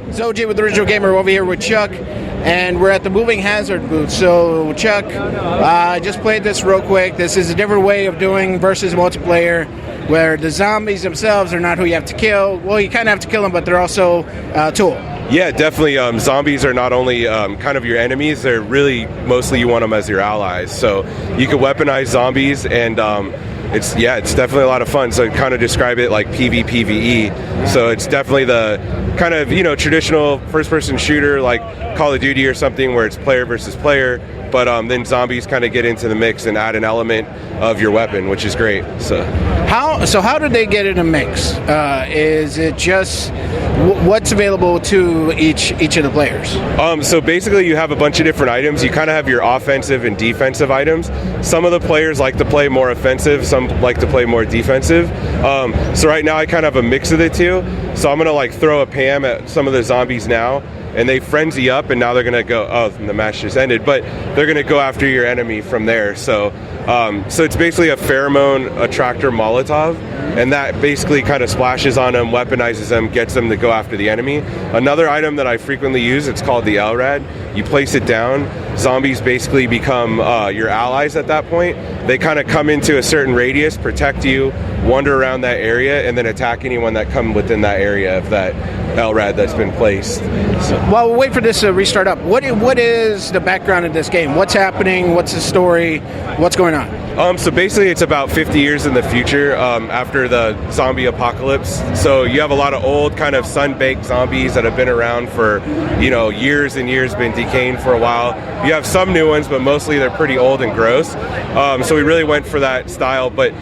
It's OJ with Original Gamer over here with Chuck, and we're at the Moving Hazard booth. So, Chuck, I just played this real quick. This is a different way of doing versus multiplayer, where the zombies themselves are not who you have to kill. Well, you kind of have to kill them, but they're also a tool. Yeah, definitely. Zombies are not only kind of your enemies, they're really mostly you want them as your allies. So you can weaponize zombies, and it's definitely a lot of fun. So kind of describe it like PvPvE. So it's definitely the kind of, traditional first-person shooter like Call of Duty or something where it's player versus player, but then zombies kind of get into the mix and add an element of your weapon, which is great. So how did they get in a mix? Is it just what's available to each of the players? So basically you have a bunch of different items. You kind of have your offensive and defensive items. Some of the players like to play more offensive, some like to play more defensive. So right now I kind of have a mix of the two. So I'm going to throw a Pam at some of the zombies now, and they frenzy up, and now they're going to go, oh, the match just ended, but they're going to go after your enemy from there. So it's basically a pheromone attractor Molotov, and that basically kind of splashes on them, weaponizes them, gets them to go after the enemy. Another item that I frequently use, it's called the LRAD. You place it down, zombies basically become your allies at that point. They kind of come into a certain radius, protect you, wander around that area, and then attack anyone that come within that area of that LRAD that's been placed. So. While we wait for this to restart up, what is the background of this game? What's happening? What's the story? What's going on? So basically it's about 50 years in the future after the zombie apocalypse. So you have a lot of old kind of sun-baked zombies that have been around for, years and years, been decaying for a while. You have some new ones, but mostly they're pretty old and gross. So we really went for that style, but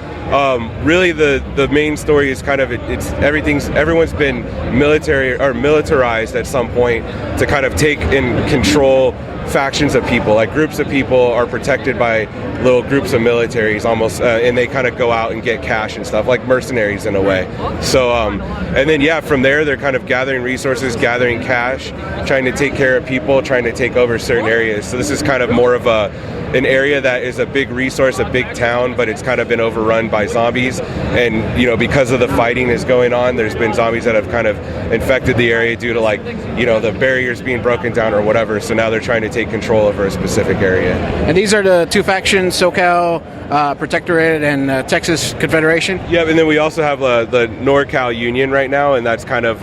really the main story is kind of everyone's been militarized at some point to kind of take and control factions of people. Like groups of people are protected by little groups of militaries almost, and they kind of go out and get cash and stuff, like mercenaries in a way. So and then from there they're kind of gathering resources, gathering cash, trying to take care of people, trying to take over certain areas. So this is kind of more of an area that is a big resource, a big town, but it's kind of been overrun by zombies. And because of the fighting is going on, there's been zombies that have kind of infected the area due to the barriers being broken down or whatever. So now they're trying to take control over a specific area. And these are the two factions, SoCal Protectorate and Texas Confederation? Yep, and then we also have the NorCal Union right now, and that's kind of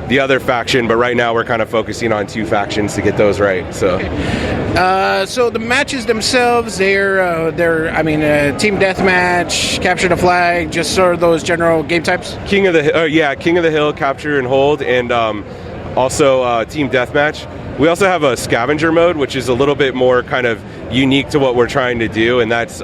the other faction, but right now we're kind of focusing on two factions to get those right. So. Okay. So the matches themselves, they're team deathmatch, capture the flag, just sort of those general game types? King of the Hill, capture and hold, and also team deathmatch. We also have a scavenger mode, which is a little bit more kind of unique to what we're trying to do, and that's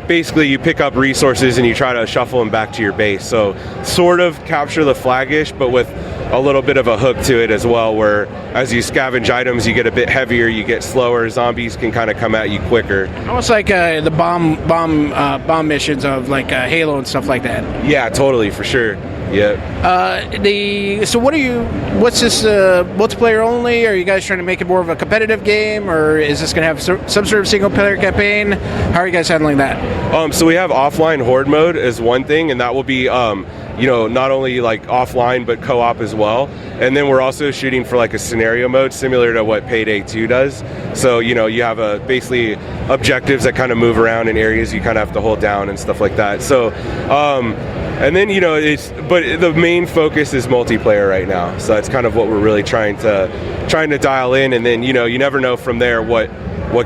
basically you pick up resources and you try to shuffle them back to your base. So sort of capture the flag-ish, but with a little bit of a hook to it as well, where as you scavenge items, you get a bit heavier, you get slower, zombies can kind of come at you quicker. Almost like the bomb missions of Halo and stuff like that. Yeah, totally, for sure. Yeah. What's this multiplayer only? Are you guys trying to make it more of a competitive game, or is this going to have some sort of single player campaign? How are you guys handling that? So we have offline horde mode as one thing, and that will be not only offline but co-op as well. And then we're also shooting for a scenario mode similar to what Payday 2 does. So you have basically objectives that kind of move around in areas you kind of have to hold down and stuff like that. So and then but the main focus is multiplayer right now. So that's kind of what we're really trying to dial in, and then you never know from there what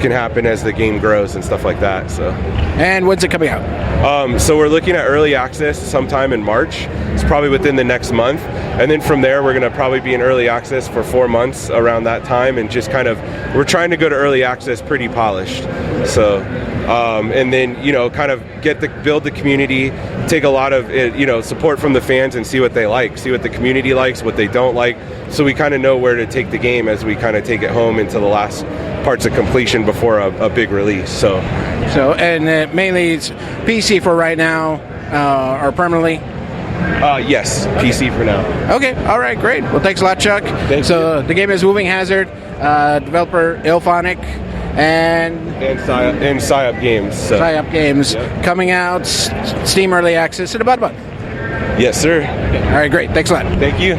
can happen as the game grows and stuff like that. So. And when's it coming out? So we're looking at early access sometime in March. It's probably within the next month. And then from there, we're going to probably be in early access for 4 months around that time. And just we're trying to go to early access pretty polished. So, and then, kind of build the community, take a lot of, support from the fans and see what they like, see what the community likes, what they don't like. So we kind of know where to take the game as we kind of take it home into the last parts of completion before a big release. So and mainly it's PC for right now, or permanently? Yes, PC for now. Okay, all right, great. Well, thanks a lot, Chuck. Thanks. So the game is Moving Hazard, developer Ilphonic, and PSYOP Games. So. PSYOP Games, yep. Coming out, Steam Early Access in about a month. Yes, sir. Okay. All right, great. Thanks a lot. Thank you.